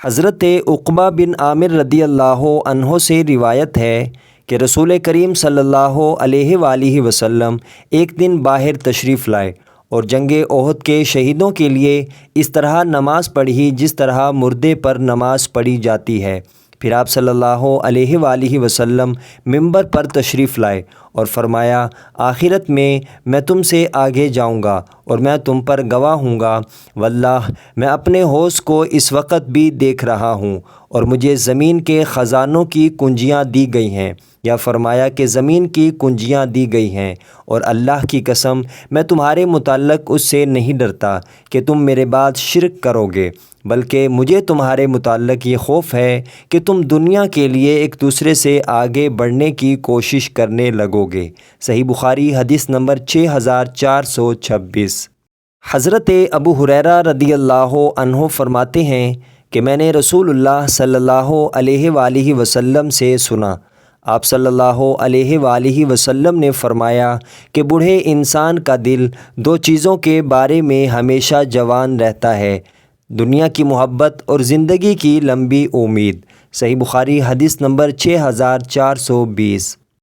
حضرت عقبہ بن عامر رضی اللہ عنہ سے روایت ہے کہ رسول کریم صلی اللہ علیہ وآلہ وسلم ایک دن باہر تشریف لائے اور جنگ احد کے شہیدوں کے لیے اس طرح نماز پڑھی جس طرح مردے پر نماز پڑھی جاتی ہے۔ پھر آپ صلی اللہ علیہ وآلہ وسلم منبر پر تشریف لائے اور فرمایا، آخرت میں تم سے آگے جاؤں گا اور میں تم پر گواہ ہوں گا، واللہ میں اپنے حوض کو اس وقت بھی دیکھ رہا ہوں اور مجھے زمین کے خزانوں کی کنجیاں دی گئی ہیں، یا فرمایا کہ زمین کی کنجیاں دی گئی ہیں، اور اللہ کی قسم میں تمہارے متعلق اس سے نہیں ڈرتا کہ تم میرے بعد شرک کرو گے، بلکہ مجھے تمہارے متعلق یہ خوف ہے کہ تم دنیا کے لیے ایک دوسرے سے آگے بڑھنے کی کوشش کرنے لگو گے۔ صحیح بخاری حدیث نمبر 6426۔ حضرت ابو ہریرہ رضی اللہ عنہ فرماتے ہیں کہ میں نے رسول اللہ صلی اللہ علیہ وآلہ وسلم سے سنا، آپ صلی اللہ علیہ وآلہ وسلم نے فرمایا کہ بوڑھے انسان کا دل دو چیزوں کے بارے میں ہمیشہ جوان رہتا ہے، دنیا کی محبت اور زندگی کی لمبی امید۔ صحیح بخاری حدیث نمبر 6420۔